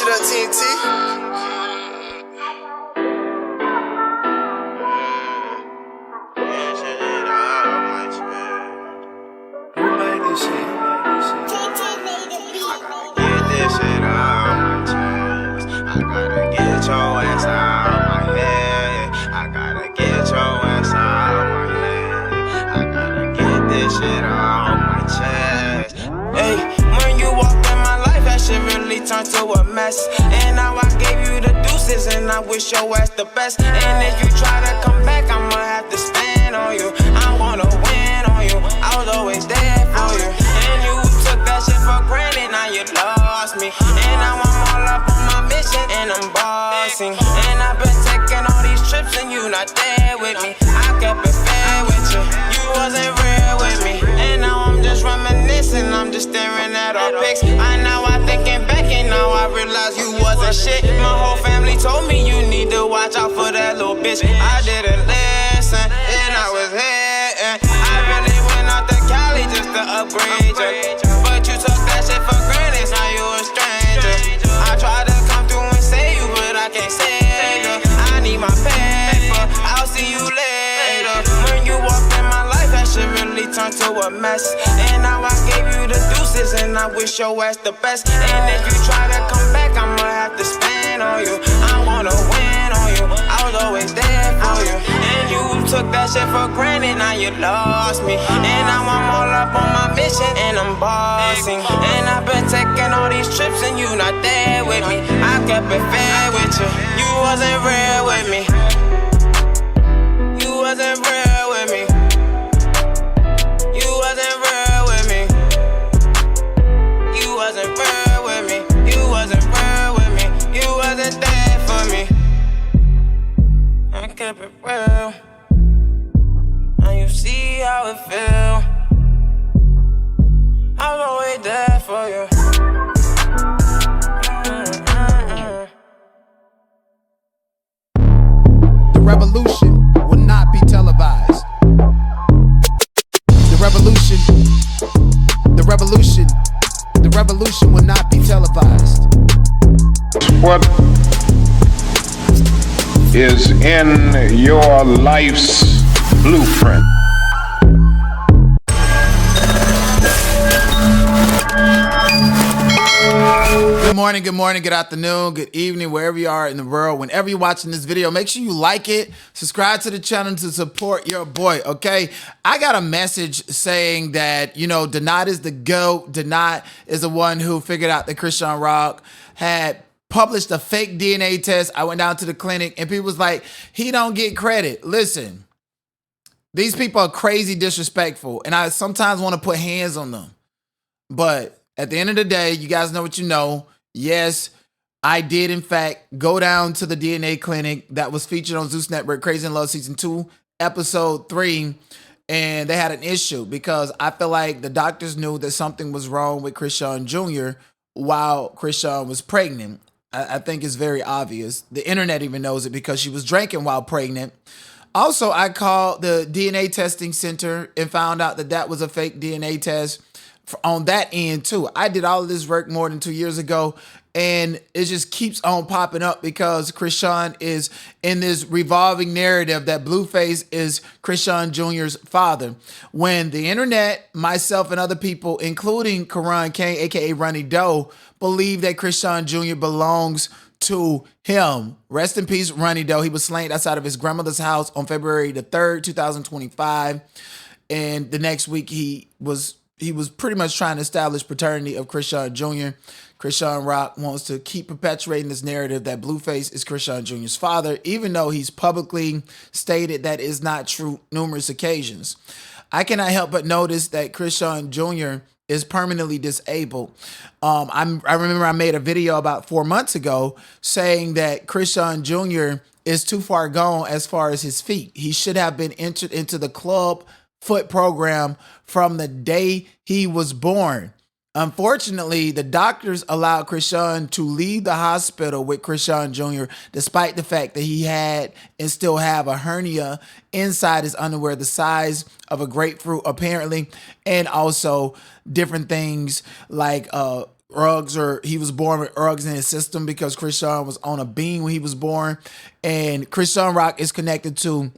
shit up, TNT. Turned to a mess, and now I gave you the deuces, and I wish your ass the best. And if you try to come back, I'ma have to stand on you. I wanna win on you. I was always there for you, and you took that shit for granted. Now you lost me, and now I'm all up on my mission, and I'm bossing. And I've been taking all these trips, and you not there with me. I kept it fair with you. You wasn't real with me, and now I'm just reminiscing. I'm just staring at our pics. I thinking back, and now I realize you wasn't shit. My whole family told me you need to watch out for that little bitch. I didn't listen, and I was hitting. I really went out to Cali just to upgrade you, but you took that shit for granted. Now you a stranger. I tried to come through and save you, but I can't save you. I need my paper. I'll see you later. When you walked in my life, that shit really turned to a mess. And now I gave you the deuces, and I wish your ass the best. And if you try to come back, I'ma have to stand on you. I wanna win on you. I was always there for you, and you took that shit for granted. Now you lost me, and now I'm all up on my mission, and I'm bossing. And I've been taking all these trips, and you not there with me. I kept it fair with you. You wasn't real with me. You wasn't real with me. You wasn't real with me. You wasn't real with me. You wasn't real with me. You wasn't there for me. I kept it real. Now you see how it feel. I was always there for you. The revolution will not be televised. The revolution will not be televised. What is in your life's blueprint? Good morning, good afternoon, good evening, wherever you are in the world. Whenever you're watching this video, make sure you like it, subscribe to the channel to support your boy, okay? I got a message saying that, you know, Donat is the GOAT. Donat is the one who figured out that Chrisean Rock had published a fake DNA test. I went down to the clinic, and people was like, he don't get credit. Listen, these people are crazy disrespectful, and I sometimes want to put hands on them. But at the end of the day, you guys know what you know. Yes, I did, in fact, go down to the DNA clinic that was featured on Zeus Network, Crazy in Love Season 2, Episode 3, and they had an issue because I feel like the doctors knew that something was wrong with Chrisean Jr. while Chrisean was pregnant. I think it's very obvious. The internet even knows it because she was drinking while pregnant. Also, I called the DNA testing center and found out that that was a fake DNA test on that end too. I did all of this work more than 2 years ago, and it just keeps on popping up because Chrisean is in this revolving narrative that Blueface is Chrisean Jr.'s father. When the internet, myself, and other people, including Karan Kane, aka Ronnie Doe, believe that Chrisean Jr. belongs to him. Rest in peace, Ronnie Doe. He was slain outside of his grandmother's house on February the 3rd, 2025. And the next week he was pretty much trying to establish paternity of Chrisean Jr. Chrisean Rock wants to keep perpetuating this narrative that Blueface is Chrisean Jr.'s father, even though he's publicly stated that is not true numerous occasions. I cannot help but notice that Chrisean Jr. is permanently disabled. I remember I made a video about 4 months ago saying that Chrisean Jr. is too far gone as far as his feet. He should have been entered into the club foot program from the day he was born. Unfortunately, the doctors allowed Chrisean to leave the hospital with Chrisean Jr. despite the fact that he had and still have a hernia inside his underwear the size of a grapefruit, apparently, and also different things like Rugs, or he was born with rugs in his system because Chrisean was on a beam when he was born. And Chrisean Rock is connected to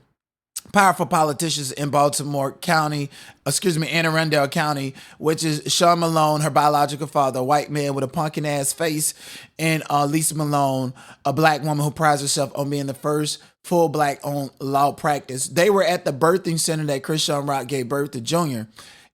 powerful politicians in Baltimore County, Anne Arundel County, which is Sean Malone, her biological father, a white man with a pumpkin ass face, and Lisa Malone, a black woman who prides herself on being the first full black owned law practice. They were at the birthing center that Chrisean Rock gave birth to Junior.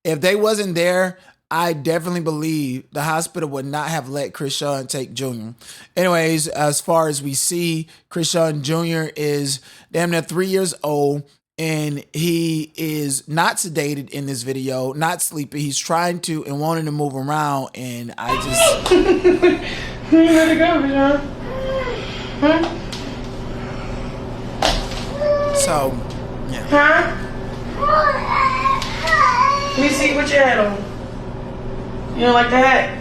If they wasn't there, I definitely believe the hospital would not have let Chrisean take Junior. Anyways, as far as we see, Chrisean Jr. is damn near 3 years old, and he is not sedated in this video, not sleepy. He's trying to and wanting to move around, and I just... You let it go, Chrisean. Huh? So, yeah. Huh? Let me see what you had on. You don't like the hat?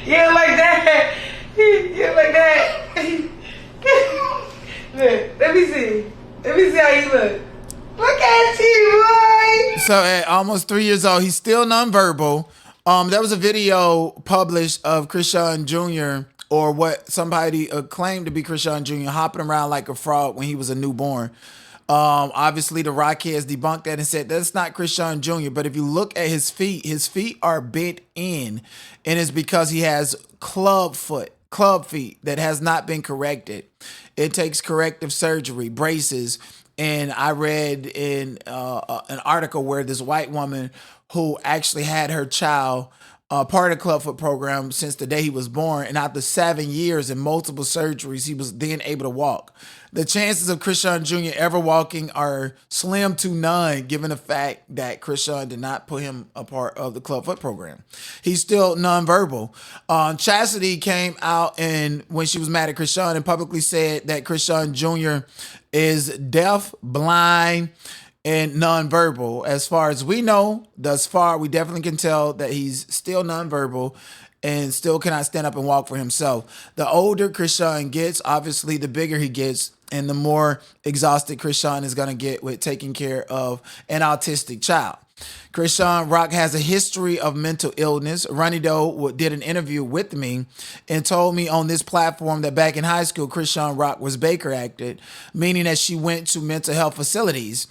You don't like that? You don't like that? Look, let me see. Let me see how you look. Look at you, boy. So at almost 3 years old, he's still nonverbal. There was a video published of Chrisean Jr., or what somebody claimed to be Chrisean Jr., hopping around like a frog when he was a newborn. Obviously the Rockheads debunked that and said that's not Chrisean Jr. But if you look at his feet are bent in, and it's because he has club feet that has not been corrected. It takes corrective surgery, braces. And I read in an article where this white woman who actually had her child part of the clubfoot program since the day he was born, and after 7 years and multiple surgeries, he was then able to walk. The chances of Chrisean Jr. ever walking are slim to none, given the fact that Chrisean did not put him a part of the clubfoot program. He's still nonverbal. Chastity came out and when she was mad at Chrisean and publicly said that Chrisean Jr. is deaf, blind, and nonverbal. As far as we know, thus far, we definitely can tell that he's still nonverbal and still cannot stand up and walk for himself. The older Chrisean gets, obviously, the bigger he gets, and the more exhausted Chrisean is going to get with taking care of an autistic child. Chrisean Rock has a history of mental illness. Ronnie Doe did an interview with me and told me on this platform that back in high school, Chrisean Rock was Baker acted, meaning that she went to mental health facilities.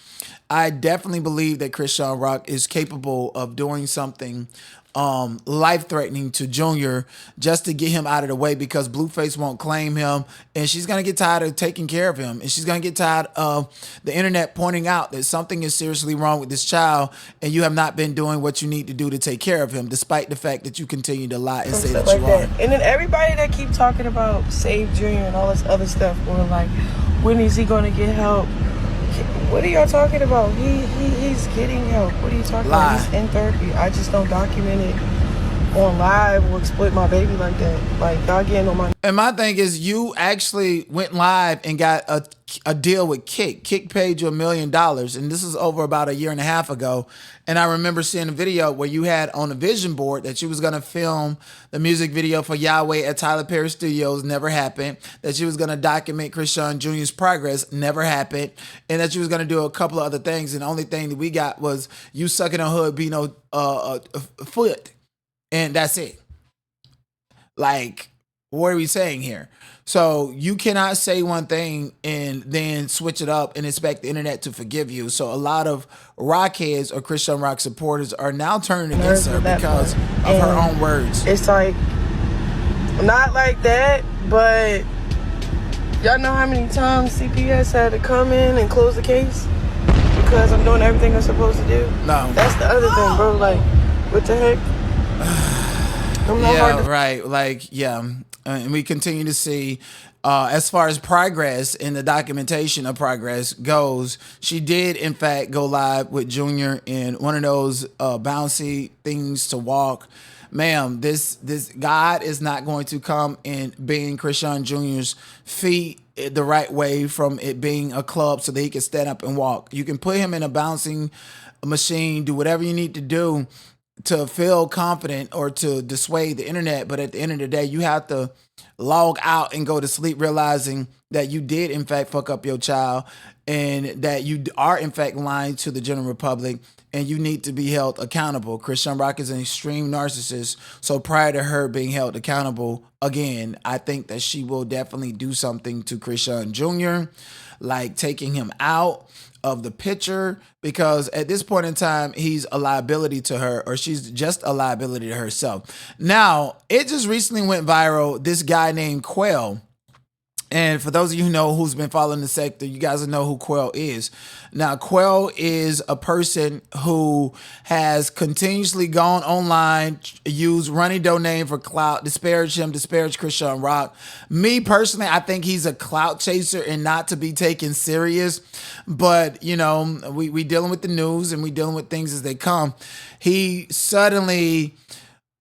I definitely believe that Chrisean Rock is capable of doing something life-threatening to Junior just to get him out of the way, because Blueface won't claim him, and she's going to get tired of taking care of him, and she's going to get tired of the internet pointing out that something is seriously wrong with this child and you have not been doing what you need to do to take care of him, despite the fact that you continue to lie and say that you are. And then everybody that keep talking about Save Junior and all this other stuff, or like, when is he going to get help? What are y'all talking about? He's getting help. What are you talking about? He's in therapy. I just don't document it on live or exploit my baby like that. Like, y'all getting on my... And my thing is, you actually went live and got a deal with Kick. Kick paid you $1 million, and this is over about 1.5 years ago. And I remember seeing a video where you had on a vision board that you was going to film the music video for Yahweh at Tyler Perry Studios. Never happened. That you was going to document Chrisean Jr.'s progress. Never happened. And that you was going to do a couple of other things. And the only thing that we got was you sucking on Hood Bino foot. And that's it. Like, what are we saying here? So you cannot say one thing and then switch it up and expect the internet to forgive you. So a lot of Rockheads or Chrisean Rock supporters are now turning against her because of her own words. It's like, not like that, but y'all know how many times CPS had to come in and close the case because I'm doing everything I'm supposed to do? No. That's the other thing, bro. Like, what the heck? Yeah, right. Like, yeah. And we continue to see, as far as progress in the documentation of progress goes, she did, in fact, go live with Junior in one of those bouncy things to walk. Ma'am, this God is not going to come and bang Chrisean Jr.'s feet the right way from it being a club so that he can stand up and walk. You can put him in a bouncing machine, do whatever you need to do, to feel confident or to dissuade the internet, but at the end of the day, you have to log out and go to sleep realizing that you did in fact fuck up your child and that you are in fact lying to the general public, and you need to be held accountable. Chrisean Rock is an extreme narcissist, so prior to her being held accountable, again, I think that she will definitely do something to Chrisean Jr., like taking him out of the picture, because at this point in time, he's a liability to her, or she's just a liability to herself. Now, it just recently went viral, this guy named Quail. And for those of you who know who's been following the sector, you guys will know who Quail is. Now, Quail is a person who has continuously gone online, used Ronnie Doe name for clout, disparage him, disparage Chrisean Rock. Me personally, I think he's a clout chaser and not to be taken serious. But, you know, we dealing with the news and we dealing with things as they come. He suddenly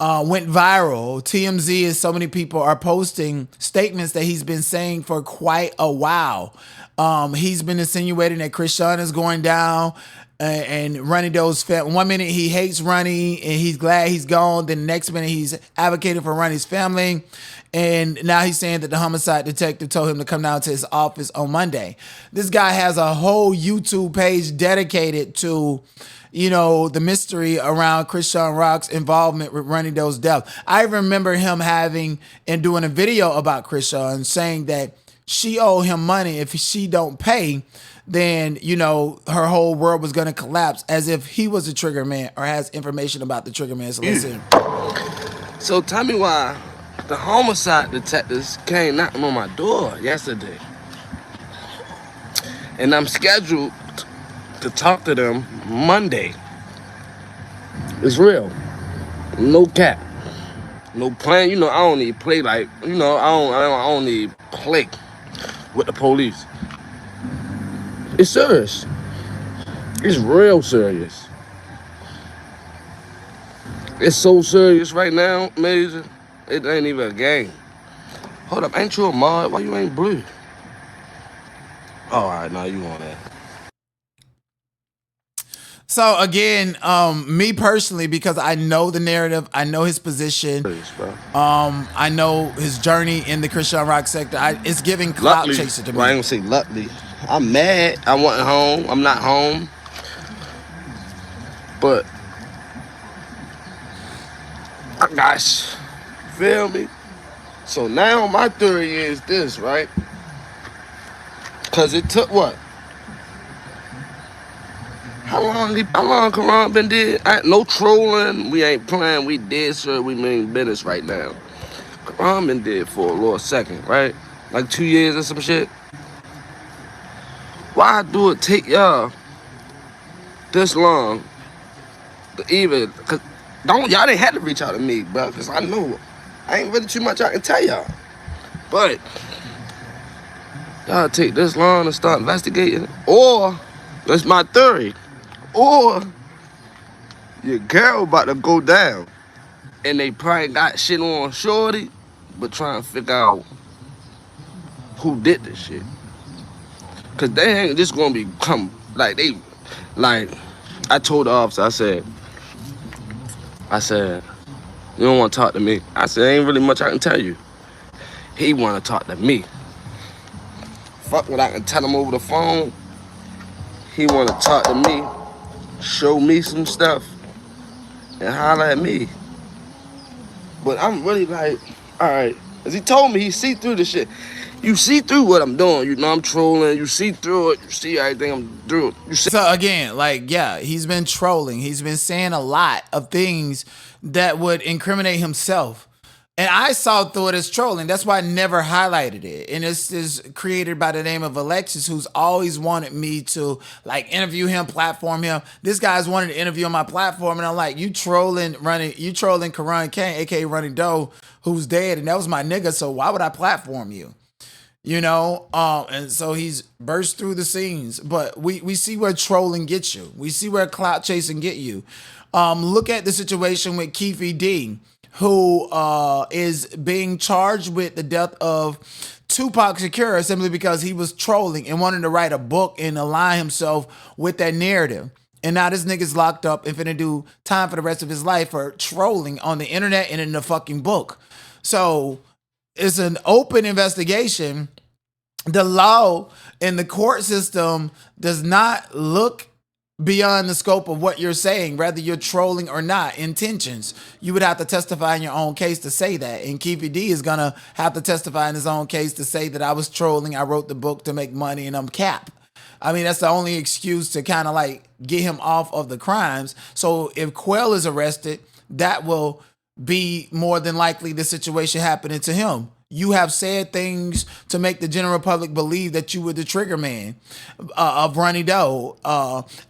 went viral. TMZ and so many people are posting statements that he's been saying for quite a while. He's been insinuating that Chrisean is going down and Ronnie Doe's family. 1 minute he hates Ronnie and he's glad he's gone. Then the next minute he's advocating for Ronnie's family. And now he's saying that the homicide detective told him to come down to his office on Monday. This guy has a whole YouTube page dedicated to, you know, the mystery around Chrisean Rock's involvement with Ronnie Doe's death. I remember him having and doing a video about Chrisean saying that she owed him money. If she don't pay, then, you know, her whole world was going to collapse, as if he was a trigger man or has information about the trigger man. So listen. So tell me why the homicide detectives came knocking on my door yesterday. And I'm scheduled to talk to them Monday. It's real. No cap. No plan. You know, I don't need play like, you know, I don't need play with the police. It's serious. It's real serious. It's so serious right now, Major. It ain't even a game. Hold up, ain't you a mod? Why you ain't blue? Oh, all right, now you want that. So again, me personally, because I know the narrative, I know his position, I know his journey in the Chrisean Rock sector. It's giving clout chaser to me. Well, I ain't gonna say luckily. I'm mad. I wasn't home. I'm not home. But I got, feel me? So now my theory is this, right? Cause it took what? How long Quran been dead? No trolling. We ain't playing. We dead, sir. We mean business right now. Quran been dead for a little second, right? Like 2 years or some shit. Why do it take y'all this long to even? Cause y'all didn't have to reach out to me, bro. Cause I know I ain't really too much I can tell y'all. But y'all take this long to start investigating, or that's my theory. Or your girl about to go down and they probably got shit on shorty, but trying to figure out who did this shit. Cause they ain't just gonna become like I told the officer, I said, you don't wanna talk to me. I said, ain't really much I can tell you. He wanna talk to me. Fuck what I can tell him over the phone. He wanna talk to me. Show me some stuff and holler at me. But I'm really like, all right. As he told me, he see through the shit. You see through what I'm doing. You know I'm trolling. You see through it. You see everything I'm doing. So again, like, yeah, he's been trolling. He's been saying a lot of things that would incriminate himself. And I saw through it as trolling. That's why I never highlighted it. And this is created by the name of Alexis, who's always wanted me to like interview him, platform him. This guy's wanted to interview on my platform, and I'm like, you trolling Chrisean Kane, aka Ronnie Doe, who's dead, and that was my nigga. So why would I platform you? You know, and so he's burst through the scenes. But we see where trolling gets you. We see where clout chasing get you. Look at the situation with Keefe D, who is being charged with the death of Tupac Shakur simply because he was trolling and wanted to write a book and align himself with that narrative. And now this nigga's locked up and finna do time for the rest of his life for trolling on the internet and in the fucking book. So it's an open investigation. The law and the court system does not look beyond the scope of what you're saying, whether you're trolling or not. Intentions. You would have to testify in your own case to say that. And Keefy D is going to have to testify in his own case to say that I was trolling, I wrote the book to make money, and I'm cap. I mean, that's the only excuse to kind of like get him off of the crimes. So if Quail is arrested, that will be more than likely the situation happening to him. You have said things to make the general public believe that you were the trigger man of Ronnie Doe,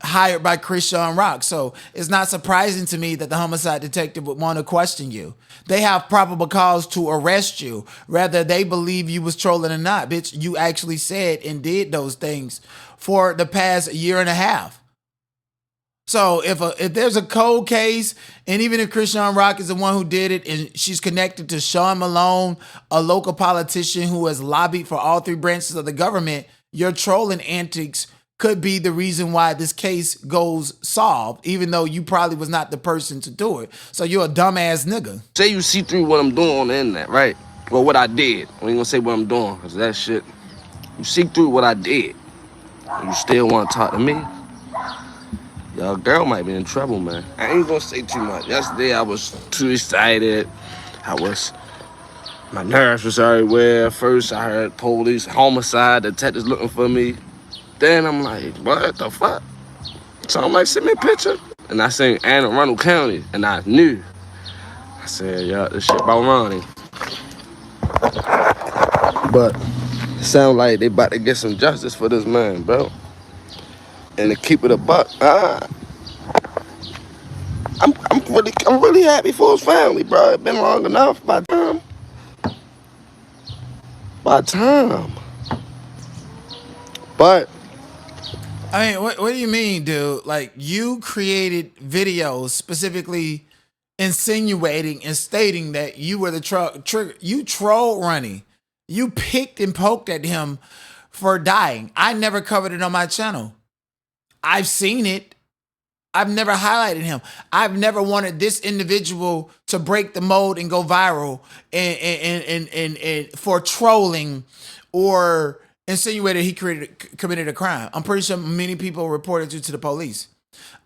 hired by Chrisean Rock. So it's not surprising to me that the homicide detective would want to question you. They have probable cause to arrest you, whether they believe you was trolling or not. Bitch, you actually said and did those things for the past year and a half. So if there's a cold case, and even if Chrisean Rock is the one who did it, and she's connected to Sean Malone, a local politician who has lobbied for all three branches of the government, your trolling antics could be the reason why this case goes solved, even though you probably was not the person to do it. So you're a dumbass nigga. Say you see through what I'm doing on the internet, right? Well, what I did. I ain't gonna say what I'm doing, because that shit, you see through what I did, and you still want to talk to me? Your girl might be in trouble, man. I ain't gonna say too much. Yesterday, I was too excited. My nerves was everywhere. First, I heard police, homicide, detectives looking for me. Then I'm like, what the fuck? So I'm like, send me a picture. And I seen Anne Arundel County, and I knew. I said, yeah, this shit about Ronnie. But it sound like they about to get some justice for this man, bro. And to keep it a buck, I'm really happy for his family, bro. It's been long enough by time. But I mean, what do you mean, dude? Like, you created videos specifically insinuating and stating that you were the trigger. You trolled Ronnie. You picked and poked at him for dying. I never covered it on my channel. I've seen it. I've never highlighted him. I've never wanted this individual to break the mold and go viral and for trolling or insinuated he committed a crime. I'm pretty sure many people reported you to the police.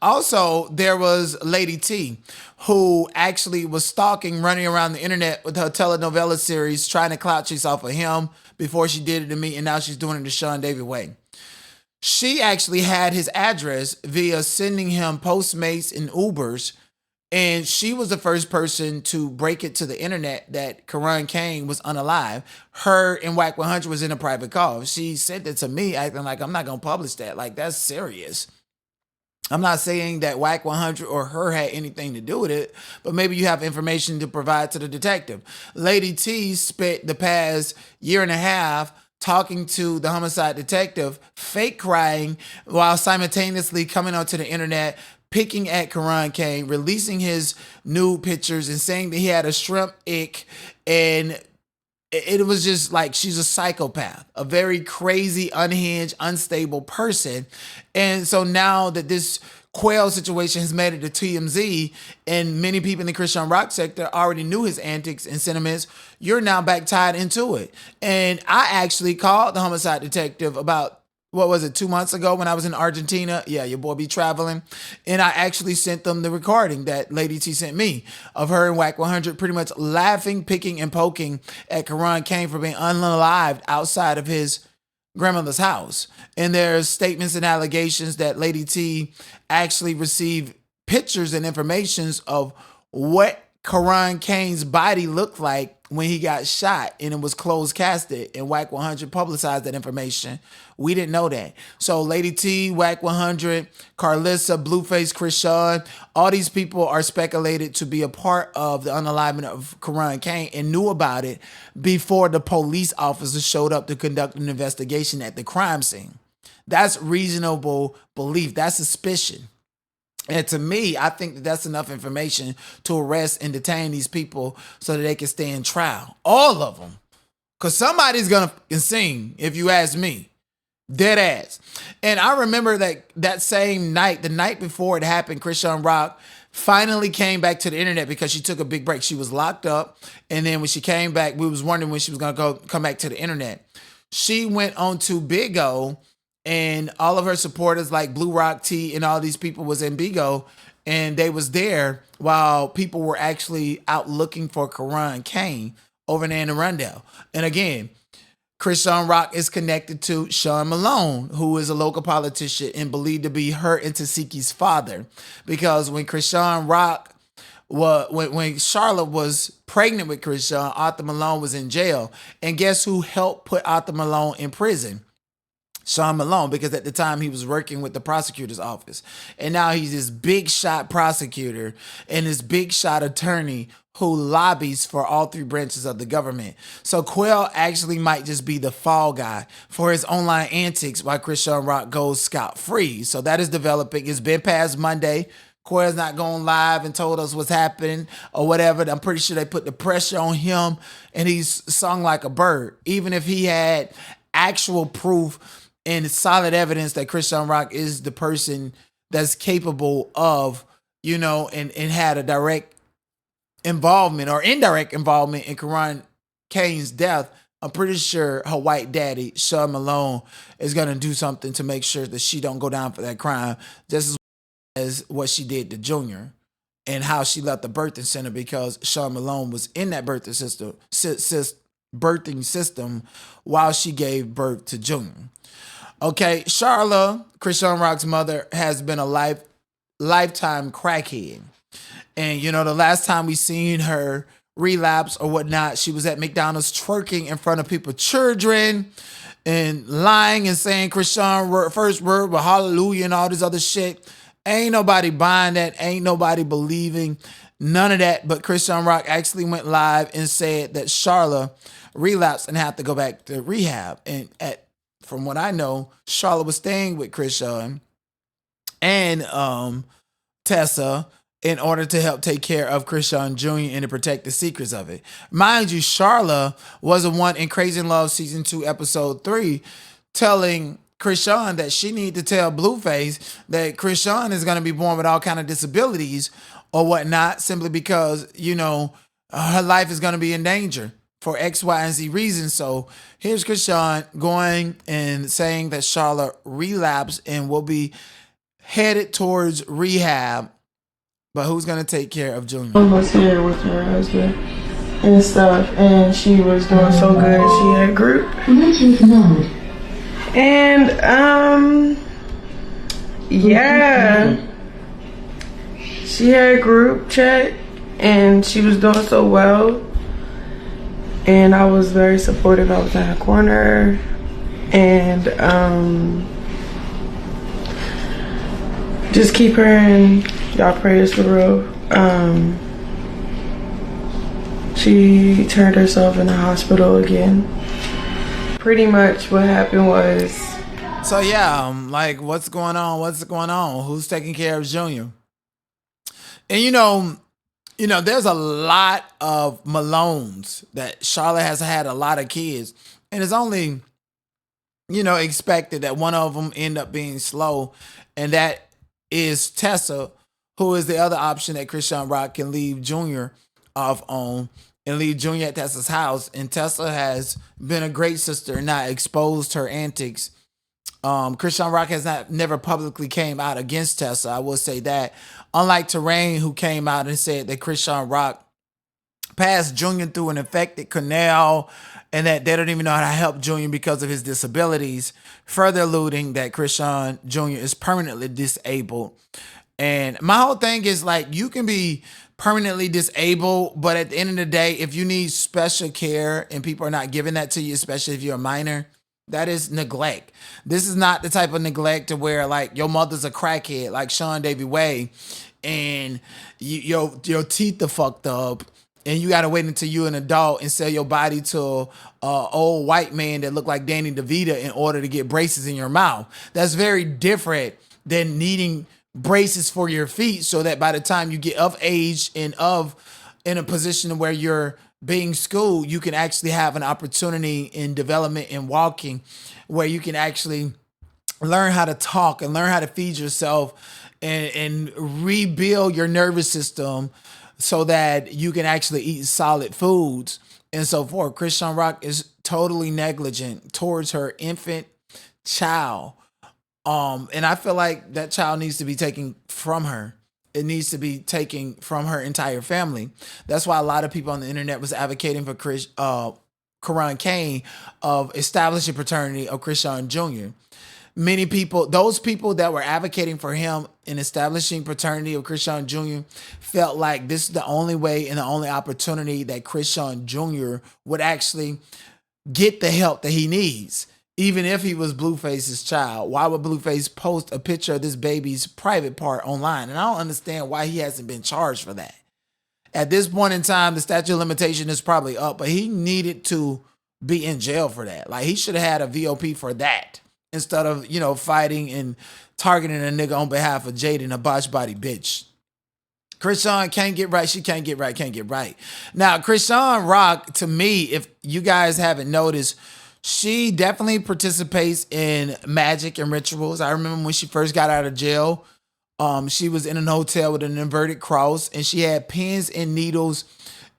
Also, there was Lady T, who actually was stalking, running around the internet with her telenovela series, trying to clout chase off of him before she did it to me, and now she's doing it to Sean David Way. She actually had his address via sending him Postmates and Ubers, and she was the first person to break it to the internet that Karan Kane was unalive. Her and Whack 100 was in a private call. She sent it to me acting like I'm not going to publish that. Like, that's serious. I'm not saying that Whack 100 or her had anything to do with it, but maybe you have information to provide to the detective. Lady T spent the past year and a half talking to the homicide detective, fake crying, while simultaneously coming onto the internet, picking at Karan Kane, releasing his nude pictures and saying that he had a shrimp ick. And it was just like, she's a psychopath, a very crazy, unhinged, unstable person. And so now that this Quail situation has made it to TMZ, and many people in the Chrisean Rock sector already knew his antics and sentiments, you're now back tied into it. And I actually called the homicide detective about, 2 months ago when I was in Argentina? Yeah, your boy be traveling. And I actually sent them the recording that Lady T sent me of her and Whack 100 pretty much laughing, picking, and poking at Karan Kane for being unalived outside of his grandmother's house. And there's statements and allegations that Lady T actually received pictures and informations of what Karan Kane's body looked like when he got shot, and it was closed casted, and Whack 100 publicized that information. We didn't know that. So Lady T, Whack 100, Carlissa, Blueface, Chrisean, all these people are speculated to be a part of the unalivement of Karan Kane and knew about it before the police officers showed up to conduct an investigation at the crime scene. That's reasonable belief. That's suspicion. And to me, I think that that's enough information to arrest and detain these people so that they can stay in trial. All of them. Because somebody's going to sing, if you ask me. Dead ass. And I remember that same night, the night before it happened, Chrisean Rock finally came back to the internet because she took a big break. She was locked up. And then when she came back, we was wondering when she was going to come back to the internet. She went on to Big O, and all of her supporters like Blue Rock T and all these people was in Big O, and they was there while people were actually out looking for Karan Kane over there in Arundel. And again, Chrisean Rock is connected to Sean Malone, who is a local politician and believed to be her and Tashiki's father. Because when Chrisean Rock, when Charlotte was pregnant with Chrisean, Arthur Malone was in jail. And guess who helped put Arthur Malone in prison? Sean Malone, because at the time he was working with the prosecutor's office. And now he's this big shot prosecutor and this big shot attorney who lobbies for all three branches of the government. So Quail actually might just be the fall guy for his online antics while Chrisean Rock goes scot-free. So that is developing. It's been past Monday. Quail's not going live and told us what's happening or whatever. I'm pretty sure they put the pressure on him and he's sung like a bird. Even if he had actual proof and solid evidence that Chrisean Rock is the person that's capable of, and had a direct involvement or indirect involvement in Karan Kane's death, I'm pretty sure her white daddy, Sean Malone, is going to do something to make sure that she don't go down for that crime, just as what she did to Junior and how she left the birthing center because Sean Malone was in that birthing system while she gave birth to Junior. Okay, Charla, Chrisean Rock's mother, has been a lifetime crackhead. And, the last time we seen her relapse or whatnot, she was at McDonald's twerking in front of people's children and lying and saying Chrisean first word with hallelujah and all this other shit. Ain't nobody buying that. Ain't nobody believing none of that. But Chrisean Rock actually went live and said that Charla relapsed and had to go back to rehab. And from what I know, Charla was staying with Chrisean and Tessa in order to help take care of Chrisean Jr. and to protect the secrets of it. Mind you, Charla was the one in Crazy in Love Season 2, Episode 3, telling Chrisean that she need to tell Blueface that Chrisean is going to be born with all kind of disabilities or whatnot, simply because, her life is going to be in danger for X, Y, and Z reasons. So here's Chrisean going and saying that Charlotte relapsed and will be headed towards rehab. But who's going to take care of Junior? Messier with her husband and stuff, and she was doing so good. She had a group. And, yeah. She had a group chat, and she was doing so well. And I was very supportive. I was in her corner. And, just keep her in y'all prayers for real. She turned herself in the hospital again. Pretty much what happened was. So yeah, what's going on? What's going on? Who's taking care of Junior? And there's a lot of Malones that Charlotte has had a lot of kids, and it's only, expected that one of them end up being slow, and that is Tessa, who is the other option that Chrisean Rock can leave Junior off on and leave Junior at Tessa's house. And Tessa has been a great sister and not exposed her antics. Chrisean Rock has never publicly came out against Tessa. I will say that. Unlike Terrain, who came out and said that Chrisean Rock passed Junior through an infected canal and that they don't even know how to help Junior because of his disabilities, further alluding that Chrisean Jr. is permanently disabled. And my whole thing is you can be permanently disabled, but at the end of the day, if you need special care and people are not giving that to you, especially if you're a minor, that is neglect. This is not the type of neglect to where your mother's a crackhead like Sean Davy Way and your teeth are fucked up and you got to wait until you're an adult and sell your body to a old white man that look like Danny DeVito in order to get braces in your mouth. That's very different than needing braces for your feet so that by the time you get of age and of in a position where you're being schooled, you can actually have an opportunity in development and walking where you can actually learn how to talk and learn how to feed yourself and rebuild your nervous system so that you can actually eat solid foods and so forth. Chrisean Rock is totally negligent towards her infant child. And I feel like that child needs to be taken from her. It needs to be taken from her entire family. That's why a lot of people on the internet was advocating for Quran Kane of establishing paternity of Chrisean Jr. Many people, those people that were advocating for him in establishing paternity of Chrisean Jr. felt like this is the only way and the only opportunity that Chrisean Jr. would actually get the help that he needs. Even if he was Blueface's child, why would Blueface post a picture of this baby's private part online? And I don't understand why he hasn't been charged for that. At this point in time, the statute of limitation is probably up, but he needed to be in jail for that. Like, he should have had a VOP for that instead of, you know, fighting and targeting a nigga on behalf of Jaden, a botch body bitch. Chrisean can't get right. She can't get right, can't get right. Now, Chrisean Rock, to me, if you guys haven't noticed, she definitely participates in magic and rituals. I remember when she first got out of jail, she was in an hotel with an inverted cross, and she had pins and needles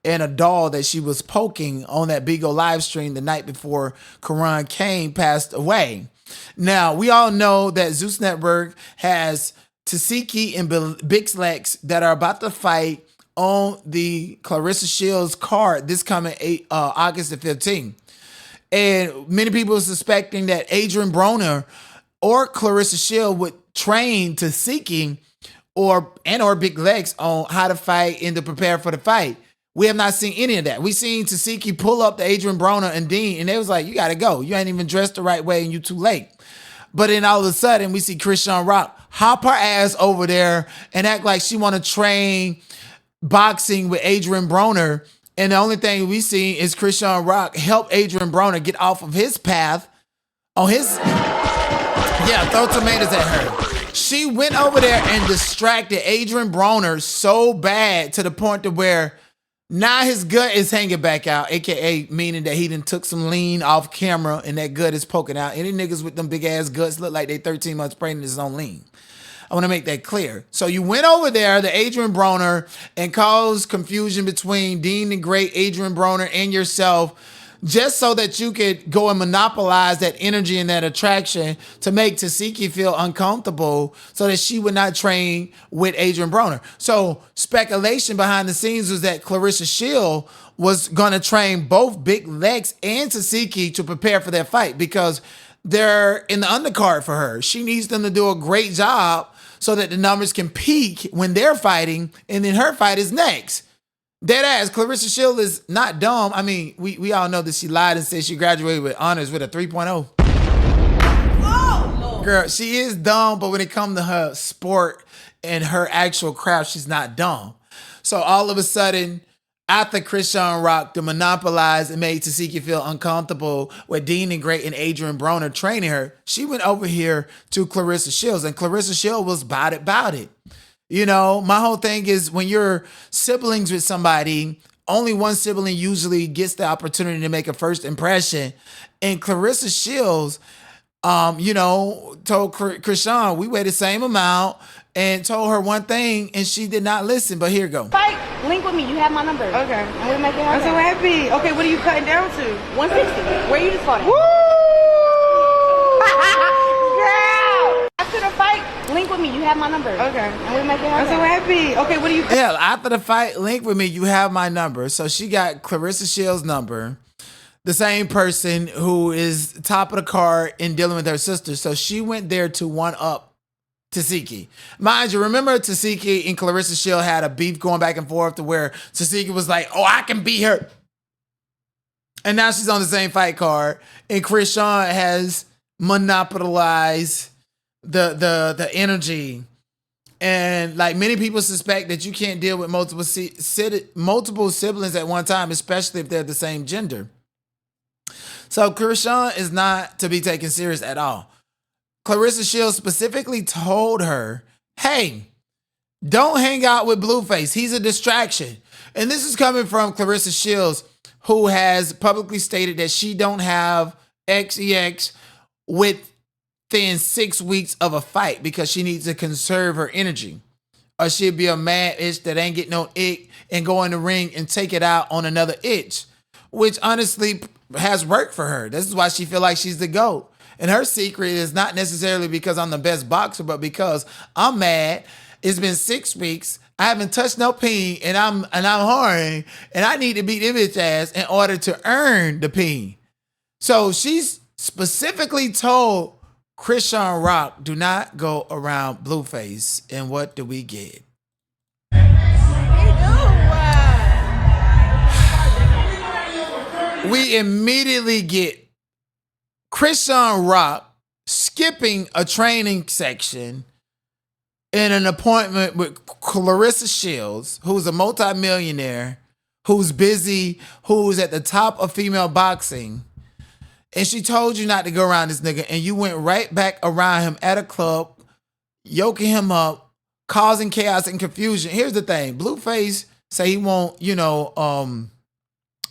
and a doll that she was poking on that Bigo live stream the night before Quran Kane passed away. Now, we all know that Zeus Network has Tasiki and Big Lex that are about to fight on the Clarissa Shields card this coming August the 15th. And many people are suspecting that Adrian Broner or Clarissa Shield would train Tasiki or Big Legs on how to fight and to prepare for the fight. We have not seen any of that. We seen Tasiki pull up to Adrian Broner and Dean, and they was like, you got to go. You ain't even dressed the right way and you too late. But then all of a sudden, we see Chrisean Rock hop her ass over there and act like she want to train boxing with Adrian Broner. And the only thing we see is Chrisean Rock help Adrian Broner get off of his path on his, throw tomatoes at her. She went over there and distracted Adrian Broner so bad to the point to where now his gut is hanging back out, aka meaning that he done took some lean off camera and that gut is poking out. Any niggas with them big ass guts look like they 13 months pregnant is on lean. I want to make that clear. So you went over there to Adrian Broner and caused confusion between Dean the Great, Adrian Broner, and yourself just so that you could go and monopolize that energy and that attraction to make Tasiki feel uncomfortable so that she would not train with Adrian Broner. So speculation behind the scenes was that Clarissa Shield was going to train both Big Lex and Tasiki to prepare for that fight because they're in the undercard for her. She needs them to do a great job so that the numbers can peak when they're fighting, and then her fight is next. Dead ass, Clarissa Shield is not dumb. I mean, we all know that she lied and said she graduated with honors with a 3.0. Oh, girl, she is dumb, but when it comes to her sport and her actual craft, she's not dumb. So all of a sudden, after Chrisean Rock to monopolize and made Tasiki feel uncomfortable with Dean and Great and Adrian Broner training her, she went over here to Clarissa Shields, and Clarissa Shields was about it. You know, my whole thing is when you're siblings with somebody, only one sibling usually gets the opportunity to make a first impression. And Clarissa Shields, told Chrisean, we weigh the same amount, and told her one thing, and she did not listen. But here you go. Fight, link with me. You have my number. Okay. I'm gonna make it happen. I'm so happy. Okay, what are you cutting down to? 160. Where you just fought at? Woo! Girl! After the fight, link with me. You have my number. Okay. I'm gonna make it I'm happen. so happy. Okay, what are you? Yeah, after the fight, link with me. You have my number. So she got Clarissa Shields' number, the same person who is top of the card in dealing with her sister. So she went there to one up Tasiki. Mind you, remember Tasiki and Clarissa Shield had a beef going back and forth to where Tasiki was like, oh, I can beat her. And now she's on the same fight card. And Chrisean has monopolized the energy. And like many people suspect that you can't deal with multiple siblings at one time, especially if they're the same gender. So Chrisean is not to be taken serious at all. Clarissa Shields specifically told her, hey, don't hang out with Blueface. He's a distraction. And this is coming from Clarissa Shields, who has publicly stated that she don't have XEX within 6 weeks of a fight because she needs to conserve her energy. Or she'll be a mad itch that ain't get no ick and go in the ring and take it out on another itch, which honestly has worked for her. This is why she feel like she's the GOAT. And her secret is not necessarily because I'm the best boxer, but because I'm mad. It's been 6 weeks. I haven't touched no peen, and I'm horny, and I need to beat this bitch ass in order to earn the peen. So she's specifically told Chrisean Rock, do not go around Blueface. And what do we get? We immediately get Chrisean Rock skipping a training section in an appointment with Clarissa Shields, who's a multimillionaire, who's busy, who's at the top of female boxing. And she told you not to go around this nigga, and you went right back around him at a club, yoking him up, causing chaos and confusion. Here's the thing. Blueface say he want,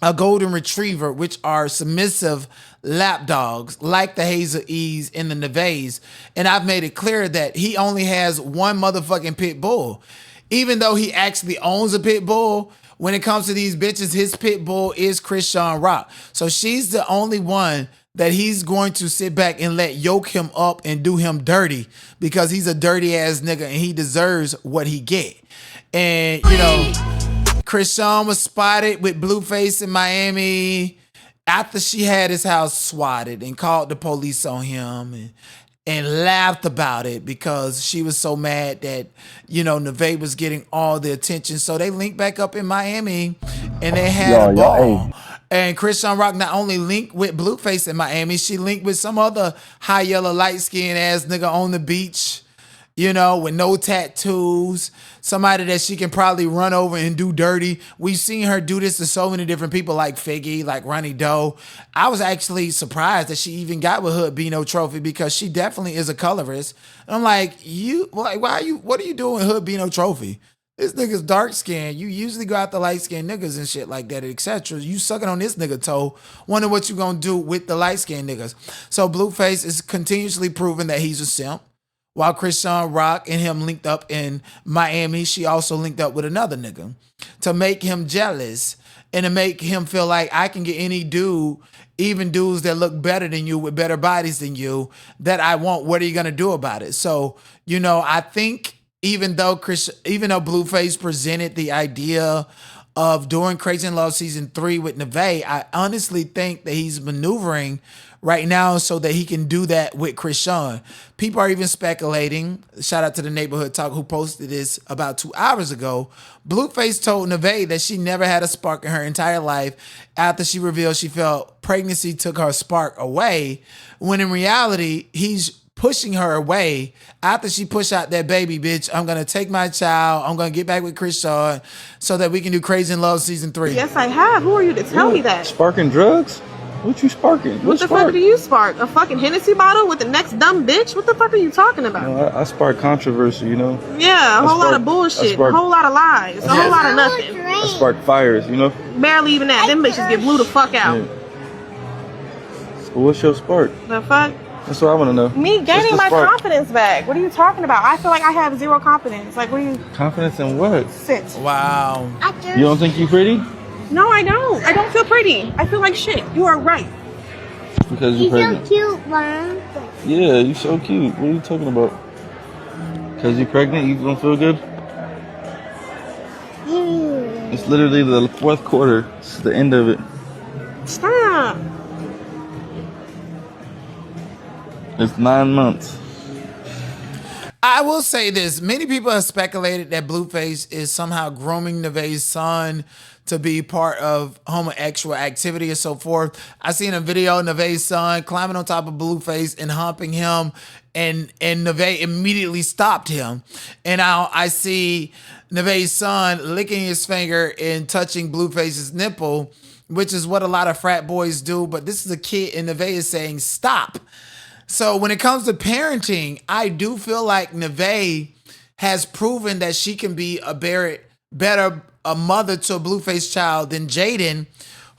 a golden retriever, which are submissive lap dogs like the Hazel E's and the Neves. And I've made it clear that he only has one motherfucking pit bull. Even though he actually owns a pit bull, when it comes to these bitches, his pit bull is Chrisean Rock. So she's the only one that he's going to sit back and let yoke him up and do him dirty because he's a dirty ass nigga and he deserves what he get. And, Chrisean was spotted with Blueface in Miami after she had his house swatted and called the police on him and laughed about it because she was so mad that, Neve was getting all the attention. So they linked back up in Miami and they had a ball. And Chrisean Rock not only linked with Blueface in Miami, she linked with some other high yellow, light-skinned ass nigga on the beach, with no tattoos, somebody that she can probably run over and do dirty. We've seen her do this to so many different people like Figgy, like Ronnie Doe. I was actually surprised that she even got with Hood Bino Trophy because she definitely is a colorist. And I'm like, what are you doing with Hood Bino Trophy? This nigga's dark skinned. You usually go out the light skinned niggas and shit like that, etc. You sucking on this nigga toe. Wonder what you gonna do with the light skinned niggas. So Blueface is continuously proving that he's a simp. While Chrisean Rock and him linked up in Miami, she also linked up with another nigga to make him jealous and to make him feel like I can get any dude, even dudes that look better than you with better bodies than you, that I want. What are you gonna do about it? So, I think even though Blueface presented the idea of doing Crazy in Love season 3 with Neve, I honestly think that he's maneuvering right now so that he can do that with Chrisean. People are even speculating, shout out to the Neighborhood Talk who posted this about 2 hours ago, Blueface told Neve that she never had a spark in her entire life after she revealed she felt pregnancy took her spark away, when in reality, he's pushing her away. After she pushed out that baby, bitch, I'm going to take my child, I'm going to get back with Chrisean so that we can do Crazy in Love season 3. Yes, I have. Who are you to tell me that? Sparking drugs? What you sparking? What the fuck do you spark? A fucking Hennessy bottle with the next dumb bitch? What the fuck are you talking about? I spark controversy, Yeah, a whole lot of bullshit, a whole lot of lies, a whole lot of nothing. I spark fires, Barely even that. Them bitches get blew the fuck out. Yeah. Well, what's your spark? The fuck? That's what I want to know. Me gaining my confidence back. What are you talking about? I feel like I have zero confidence. Like, what are you... Confidence in what? Sit. Wow. You don't think you pretty? No, I don't. I don't feel pretty. I feel like shit. You are right. Because you're pregnant. So cute, Mom. Yeah, you're so cute. What are you talking about? Because you're pregnant, you don't feel good? Yeah. It's literally the 4th quarter. It's the end of it. Stop. It's 9 months. I will say this. Many people have speculated that Blueface is somehow grooming Neve's son to be part of homosexual activity and so forth. I seen a video of Neve's son climbing on top of Blueface and humping him, and Neve immediately stopped him. And now I see Neve's son licking his finger and touching Blueface's nipple, which is what a lot of frat boys do. But this is a kid, and Neve is saying, stop. So when it comes to parenting, I do feel like Neve has proven that she can be a better a mother to a Blueface child than Jaden,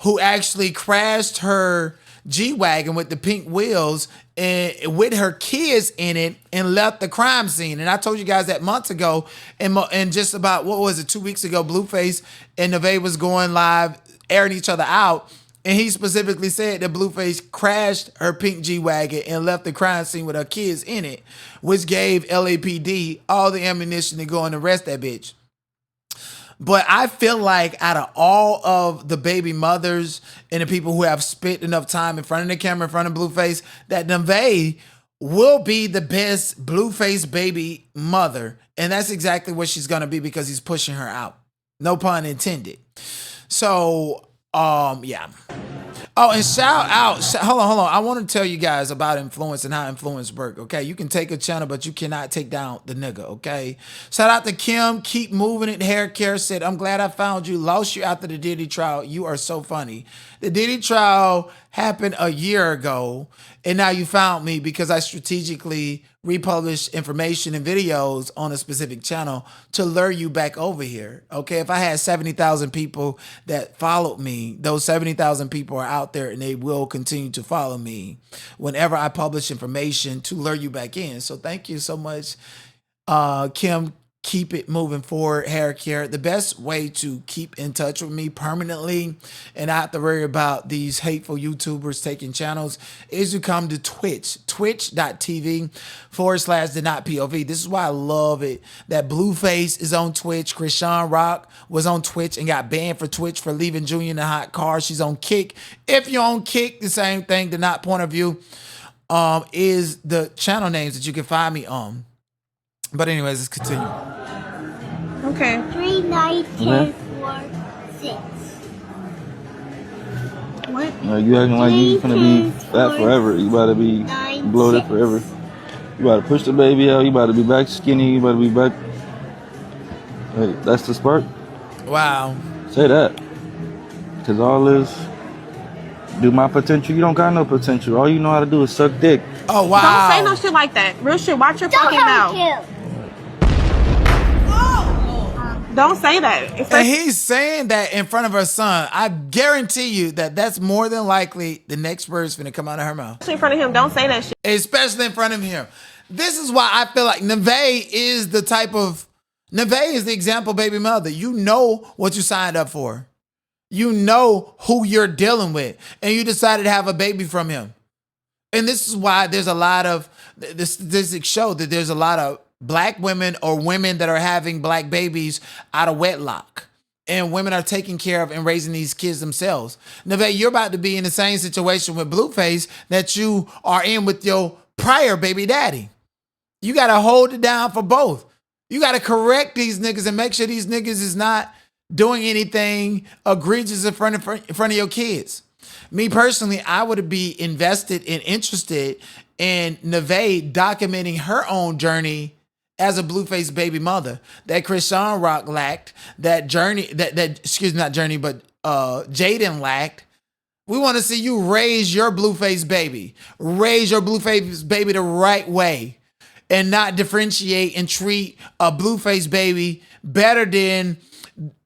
who actually crashed her G-Wagon with the pink wheels and with her kids in it and left the crime scene. And I told you guys that months ago, and just about, 2 weeks ago, Blueface and Nevaeh was going live, airing each other out. And he specifically said that Blueface crashed her pink G-Wagon and left the crime scene with her kids in it, which gave LAPD all the ammunition to go and arrest that bitch. But I feel like out of all of the baby mothers and the people who have spent enough time in front of the camera, in front of Blueface, that Nevaeh will be the best Blueface baby mother. And that's exactly what she's going to be because he's pushing her out. No pun intended. So, yeah. Oh, and shout out. Hold on. I want to tell you guys about influence and how influence work, okay? You can take a channel, but you cannot take down the nigga, okay? Shout out to Kim. Keep moving it. Hair care said, I'm glad I found you. Lost you after the Diddy trial. You are so funny. The Diddy trial happened a year ago, and now you found me because I strategically republished information and videos on a specific channel to lure you back over here. Okay, if I had 70,000 people that followed me, those 70,000 people are out there and they will continue to follow me whenever I publish information to lure you back in. So thank you so much, Kim. Keep it moving forward, hair care. The best way to keep in touch with me permanently and not have to worry about these hateful YouTubers taking channels is to come to Twitch, twitch.tv/thenotpov. This is why I love it that Blueface is on Twitch. Chrisean Rock was on Twitch and got banned for Twitch for leaving Junior in a hot car. She's on Kick. If you're on Kick, the same thing, the Not Point of View is the channel names that you can find me on. But anyways, let's continue. Okay. 3, 9, 10, 4, 6. What? You acting like you gonna be fat forever. You about to be bloated forever. You about to push the baby out. You about to be back skinny. You about to be back. Hey, that's the spark. Wow. Say that. Cause all this. Do my potential. You don't got no potential. All you know how to do is suck dick. Oh, wow. Don't say no shit like that. Real shit. Watch your fucking mouth. Don't say that. And he's saying that in front of her son. I guarantee you that that's more than likely the next word's gonna come out of her mouth. In front of him, don't say that shit. Especially in front of him. This is why I feel like Nevaeh is the example baby mother. You know what you signed up for. You know who you're dealing with. And you decided to have a baby from him. And this is why there's a lot of, the statistics show that there's a lot of black women or women that are having black babies out of wedlock. And women are taking care of and raising these kids themselves. Nevaeh, you're about to be in the same situation with Blueface that you are in with your prior baby daddy. You got to hold it down for both. You got to correct these niggas and make sure these niggas is not doing anything egregious in front of your kids. Me personally, I would be invested and interested in Nevaeh documenting her own journey as a Blueface baby mother that Chrisean Rock lacked, Jaden lacked. We want to see you raise your Blueface baby. Raise your Blueface baby the right way and not differentiate and treat a Blueface baby better than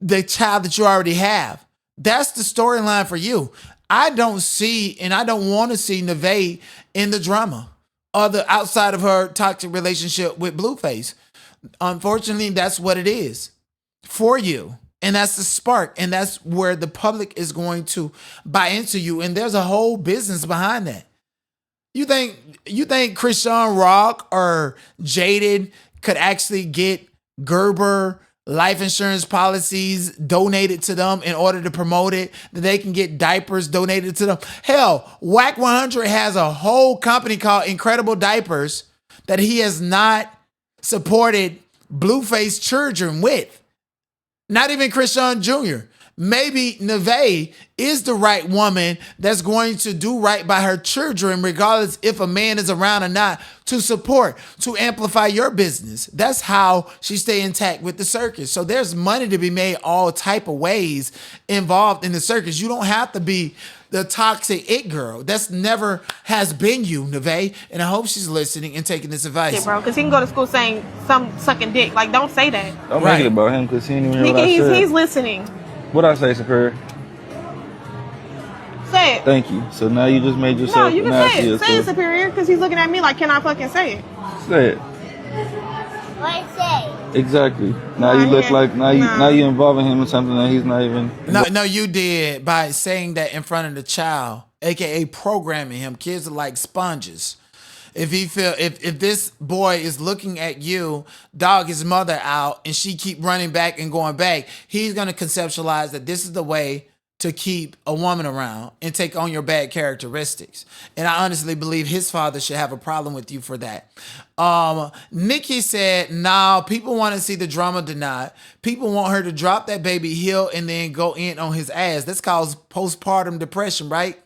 the child that you already have. That's the storyline for you. I don't see and I don't want to see Nevaeh in the drama outside of her toxic relationship with Blueface. Unfortunately, that's what it is for you. And that's the spark. And that's where the public is going to buy into you. And there's a whole business behind that. You think Chrisean Rock or Jaden could actually get Gerber life insurance policies donated to them in order to promote it, that they can get diapers donated to them? Hell, Whack 100 has a whole company called Incredible Diapers that he has not supported Blueface children with. Not even Chrisean Jr. Maybe Nevaeh is the right woman that's going to do right by her children, regardless if a man is around or not, to support, to amplify your business. That's how she stay intact with the circus. So there's money to be made all type of ways involved in the circus. You don't have to be the toxic it girl. That's never has been you, Neve. And I hope she's listening and taking this advice. Yeah, bro, because he can go to school saying some sucking dick. Like, don't say that. Don't make it about him because he didn't even hear what I said. He's listening. What I say, Superior? Say it. Thank you. So now you just made yourself No, you can nasty. say it. Say it, Superior, because he's looking at me like, can I fucking say it? Say it. What say? Exactly. Now you look like now you involving him in something that he's not even. No, you did by saying that in front of the child, aka programming him. Kids are like sponges. If this boy is looking at you, dog his mother out, and she keep running back and going back, he's gonna conceptualize that this is the way to keep a woman around and take on your bad characteristics. And I honestly believe his father should have a problem with you for that. Nikki said, no, people want to see the drama denied. People want her to drop that baby heel and then go in on his ass. That's called postpartum depression, right?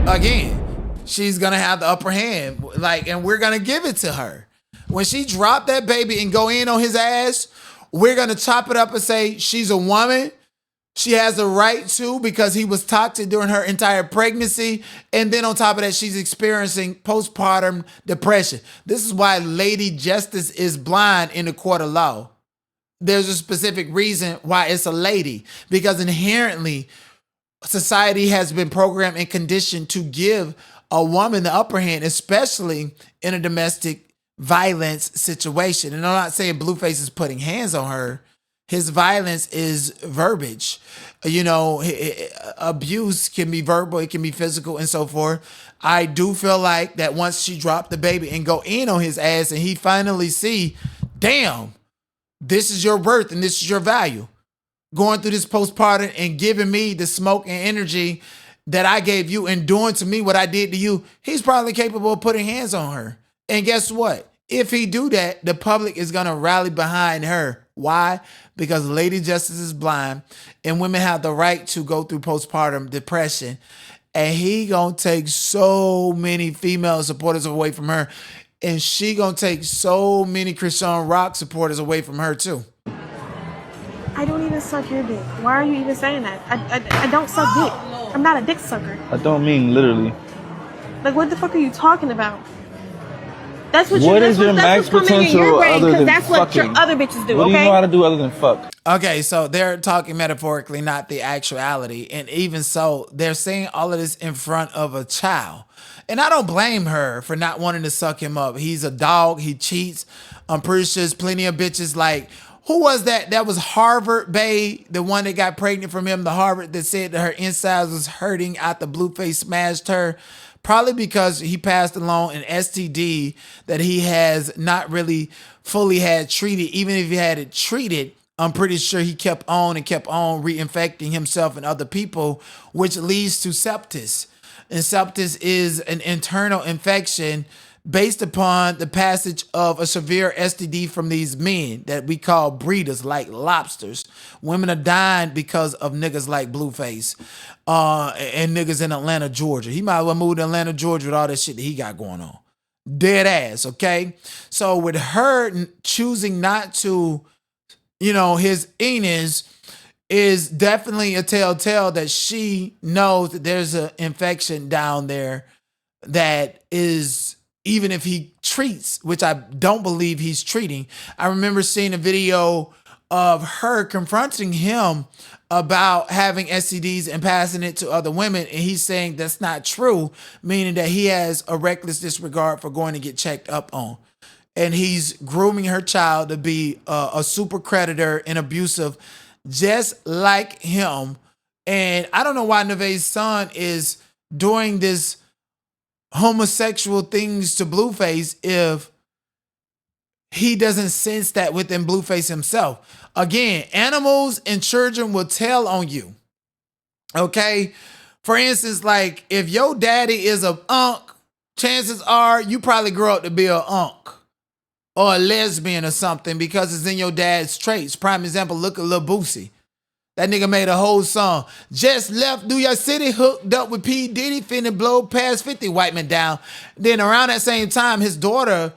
Again, she's going to have the upper hand, and we're going to give it to her. When she drop that baby and go in on his ass, we're going to chop it up and say she's a woman. She has a right to, because he was toxic during her entire pregnancy. And then on top of that, she's experiencing postpartum depression. This is why Lady Justice is blind in the court of law. There's a specific reason why it's a lady, because inherently society has been programmed and conditioned to give a woman the upper hand, especially in a domestic violence situation. And I'm not saying Blueface is putting hands on her. His violence is verbiage. Abuse can be verbal, it can be physical, and so forth. I do feel like that once she dropped the baby and go in on his ass and he finally see, damn, this is your worth and this is your value. Going through this postpartum and giving me the smoke and energy that I gave you and doing to me what I did to you, he's probably capable of putting hands on her. And guess what? If he do that, the public is going to rally behind her. Why? Because Lady Justice is blind and women have the right to go through postpartum depression. And he going to take so many female supporters away from her. And she going to take so many Chrisean Rock supporters away from her too. I don't even suck your dick. Why are you even saying that? I don't suck dick. I'm not a dick sucker. I don't mean literally. Like, what the fuck are you talking about? That's what is your max potential other than that's what your other bitches do, What do you okay? know how to do other than fuck? Okay, so they're talking metaphorically, not the actuality. And even so, they're saying all of this in front of a child. And I don't blame her for not wanting to suck him up. He's a dog. He cheats. I'm pretty sure there's plenty of bitches like, who was that? That was Harvard Bae, the one that got pregnant from him, the Harvard that said that her insides was hurting after Blueface smashed her. Probably because he passed along an STD that he has not really fully had treated. Even if he had it treated, I'm pretty sure he kept on reinfecting himself and other people, which leads to sepsis. And sepsis is an internal infection based upon the passage of a severe STD from these men that we call breeders, like lobsters. Women are dying because of niggas like Blueface and niggas in Atlanta, Georgia. He might as well move to Atlanta, Georgia with all that shit that he got going on. Dead ass, okay? So with her choosing not to, his anus is definitely a telltale that she knows that there's an infection down there that is, even if he treats, which I don't believe he's treating. I remember seeing a video of her confronting him about having STDs and passing it to other women. And he's saying that's not true, meaning that he has a reckless disregard for going to get checked up on. And he's grooming her child to be a super creditor and abusive, just like him. And I don't know why Neve's son is doing this homosexual things to Blueface if he doesn't sense that within Blueface himself. Again, animals and children will tell on you. Okay? For instance, like if your daddy is a unk, chances are you probably grow up to be a unk or a lesbian or something because it's in your dad's traits. Prime example, look at Lil Boosie. That nigga made a whole song. Just left New York City, hooked up with P. Diddy, finna blow past 50 white men down. Then around that same time, his daughter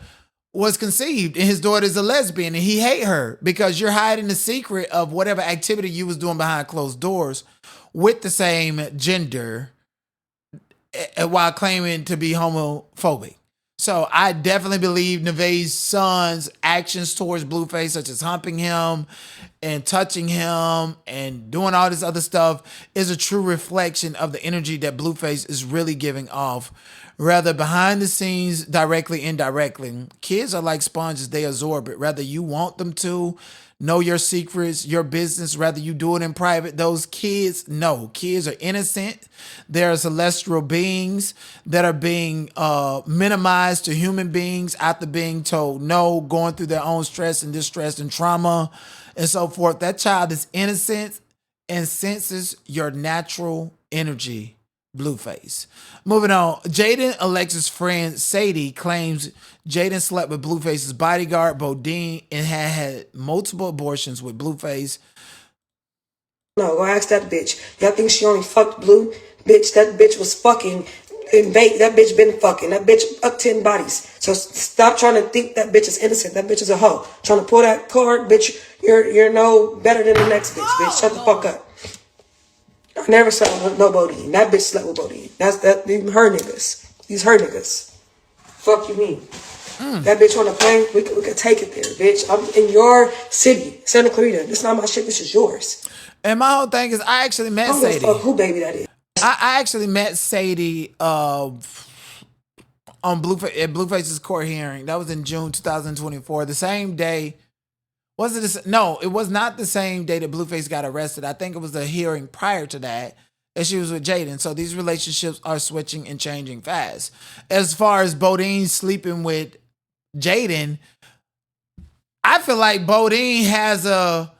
was conceived, and his daughter's a lesbian, and he hate her because you're hiding the secret of whatever activity you was doing behind closed doors. with the same gender while claiming to be homophobic. So I definitely believe Nevaeh's son's actions towards Blueface, such as humping him and touching him and doing all this other stuff, is a true reflection of the energy that Blueface is really giving off. Rather behind the scenes, directly, indirectly. Kids are like sponges, they absorb it. Whether you want them to know your secrets, your business, rather you do it in private. Those kids, no. Kids are innocent. They're celestial beings that are being minimized to human beings after being told no, going through their own stress and distress and trauma and so forth. That child is innocent and senses your natural energy. Blueface. Moving on, Jaden Alexis' friend Sadie claims Jaden slept with Blueface's bodyguard Bodine and had multiple abortions with Blueface. No, go ask that bitch. Y'all think she only fucked Blue? Bitch, that bitch was fucking in bait. That bitch been fucking. That bitch up 10 bodies. So stop trying to think that bitch is innocent. That bitch is a hoe. Trying to pull that card, bitch. You're no better than the next bitch. Bitch, shut the fuck up. I never slept with no Bodine. That bitch slept with Bodine. That's her niggas. These her niggas. Fuck you mean? That bitch on the plane, we could take it there, bitch. I'm in your city, Santa Clarita. This is not my shit. This is yours. And my whole thing is, I actually met Sadie. Fuck who baby that is. I actually met Sadie on Blueface's court hearing. That was in June 2024. The same day. Was it? No, it was not the same day that Blueface got arrested. I think it was the hearing prior to that she was with Jaden. So these relationships are switching and changing fast. As far as Bodine sleeping with Jaden, I feel like Bodine has a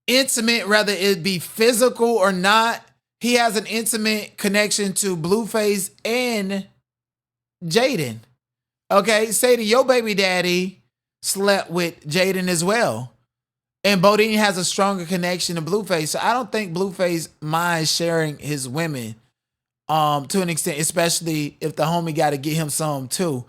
intimate, whether it be physical or not, he has an intimate connection to Blueface and Jaden. Okay, Sadie, your baby daddy slept with Jaden as well. And Bodine has a stronger connection to Blueface. So I don't think Blueface minds sharing his women to an extent, especially if the homie got to get him some too.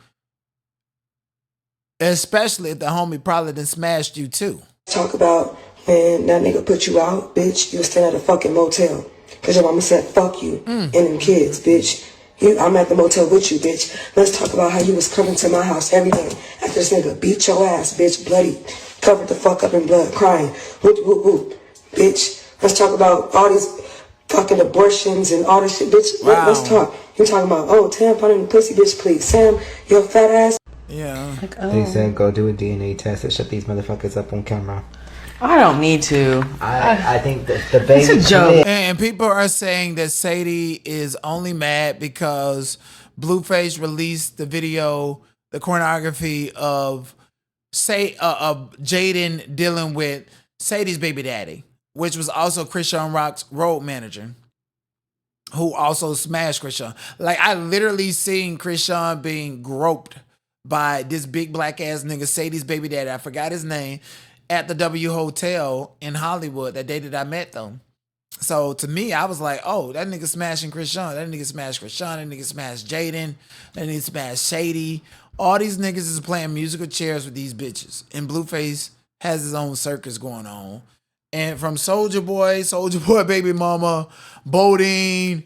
Especially if the homie probably done smashed you too. Talk about when that nigga put you out, bitch, you was staying at a fucking motel. Cause your mama said, fuck you and them kids, bitch. I'm at the motel with you, bitch. Let's talk about how you was coming to my house every day after this nigga beat your ass, bitch, bloody, covered the fuck up in blood, crying, whoop, whoop, whoop, bitch. Let's talk about all these fucking abortions and all this shit, bitch. Wow. Let's talk. You talking about, oh, tampon in the pussy, bitch, please. Sam, your fat ass. Yeah. Like, They said go do a DNA test and shut these motherfuckers up on camera. I don't need to. I think that the baby. It's a joke. And people are saying that Sadie is only mad because Blueface released the video, the pornography of Jaden dealing with Sadie's baby daddy, which was also Chrisean Rock's road manager, who also smashed Chrisean. Like, I literally seen Chrisean being groped by this big black ass nigga, Sadie's baby daddy. I forgot his name. At the W Hotel in Hollywood that day that I met them. So to me, I was like, oh, that nigga smashing Chrisean. That nigga smashed Chrisean. That nigga smashed Jaden. That nigga smashed Sadie. All these niggas is playing musical chairs with these bitches. And Blueface has his own circus going on. And from Soulja Boy Baby Mama, Bodine,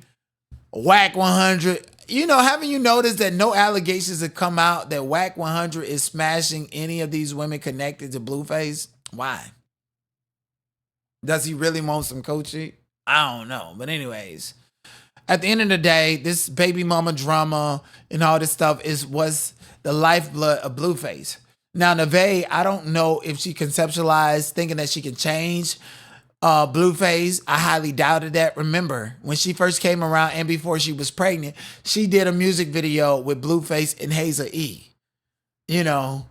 Whack 100. You know, haven't you noticed that no allegations have come out that Whack 100 is smashing any of these women connected to Blueface? Why? Does he really want some coaching? I don't know. But anyways, at the end of the day, this baby mama drama and all this stuff was the lifeblood of Blueface. Now, Nevaeh, I don't know if she conceptualized thinking that she can change Blueface. I highly doubted that. Remember, when she first came around and before she was pregnant, she did a music video with Blueface and Hazel E. You know,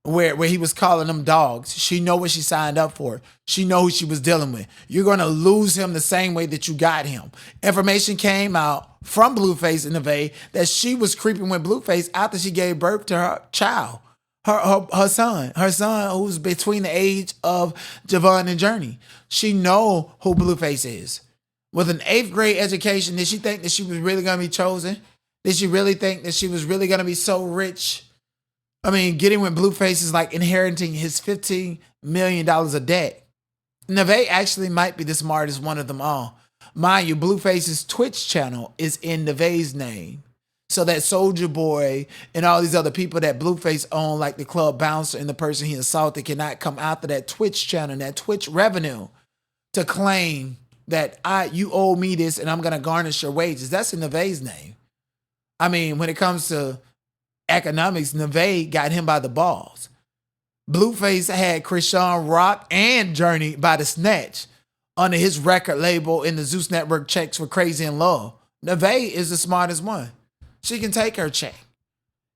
where he was calling them dogs. She know what she signed up for. She know who she was dealing with. You're going to lose him the same way that you got him. Information came out from Blueface and Nevaeh that she was creeping with Blueface after she gave birth to her child. Her son who's between the age of Javon and Journey. She know who Blueface is. With an 8th grade education, did she think that she was really going to be chosen? Did she really think that she was really going to be so rich? I mean, getting with Blueface is like inheriting his $15 million of debt. Nevaeh actually might be the smartest one of them all. Mind you, Blueface's Twitch channel is in Nevaeh's name. So that Soldier Boy and all these other people that Blueface own, like the club bouncer and the person he assaulted, cannot come after that Twitch channel and that Twitch revenue to claim that you owe me this and I'm going to garnish your wages. That's in Nevaeh's name. I mean, when it comes to economics, Nevaeh got him by the balls. Blueface had Chrisean Rock and Journey by the snatch under his record label in the Zeus Network checks for Crazy in Love. Nevaeh is the smartest one. She can take her check.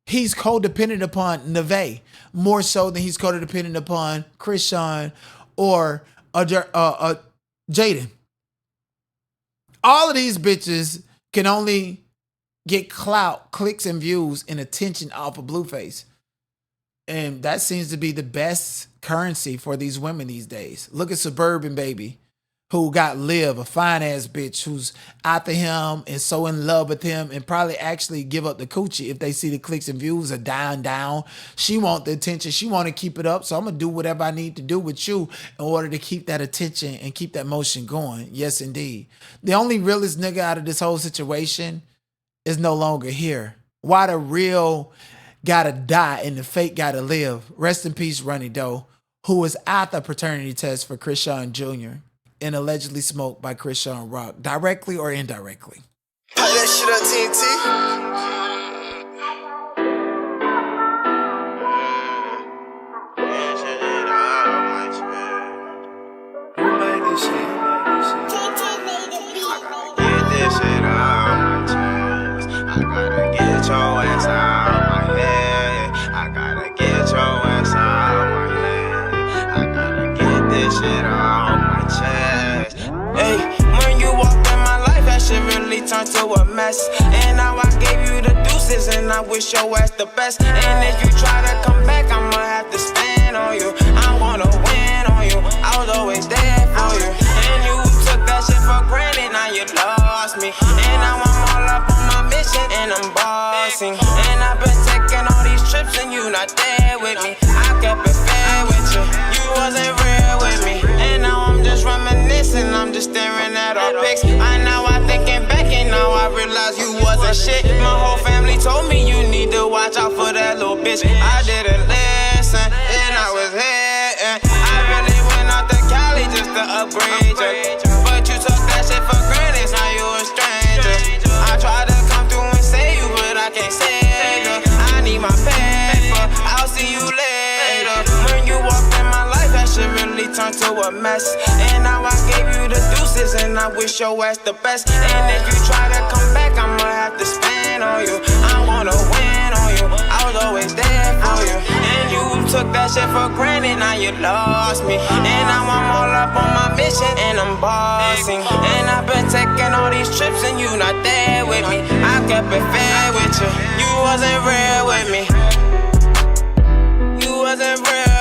He's codependent upon Nevaeh more so than he's codependent upon Chrisean or Jaden. All of these bitches can only get clout, clicks, and views and attention off of Blueface. And that seems to be the best currency for these women these days. Look at Suburban Baby, who got Liv, a fine-ass bitch who's after him and so in love with him and probably actually give up the coochie if they see the clicks and views are down. She want the attention. She want to keep it up, so I'm going to do whatever I need to do with you in order to keep that attention and keep that motion going. Yes, indeed. The only realest nigga out of this whole situation is no longer here. Why the real gotta die and the fake gotta live? Rest in peace, Ronnie Doe, who was at the paternity test for Chrisean Jr. and allegedly smoked by Chrisean Rock, directly or indirectly. Play that shit on TNT. Who made this shit? I gotta get your ass out my head. I gotta get your ass out my head. I gotta get this shit out my chest. Hey, when you walked in my life, that shit really turned to a mess. And now I gave you the deuces, and I wish your ass the best. And if you try to come back, I'ma have to stand on you. I wanna win on you. I was always there for you. And you took that shit for granted, now you lost me. And now I'm all up on my mission, and I'm bossing. And I've been taking all these trips, and you not there with me. I kept it fair with you. You wasn't real with me. And now I'm just reminiscing, I'm just staring at our pics. I thinking back, and now I realize you wasn't shit. My whole family told me you need to watch out for that little bitch. I didn't listen, and I was hating. I really went out to Cali just to upgrade you. But you took that shit for granted, now you a stranger. I tried to come through and save you, but I can't save you. I need my paper, I'll see you later. When you walked in my life, that shit really turned to a mess. And now I gave you the deuces, and I wish your ass the best. And if you try to come back, I'ma have to spend on you. I wanna win on you, I was always there for you. And you took that shit for granted, now you lost me. And now I'm all up on my mission, and I'm bossing. And I've been taking all these trips, and you not there with me. I kept it fair with you. You wasn't real with me. You wasn't real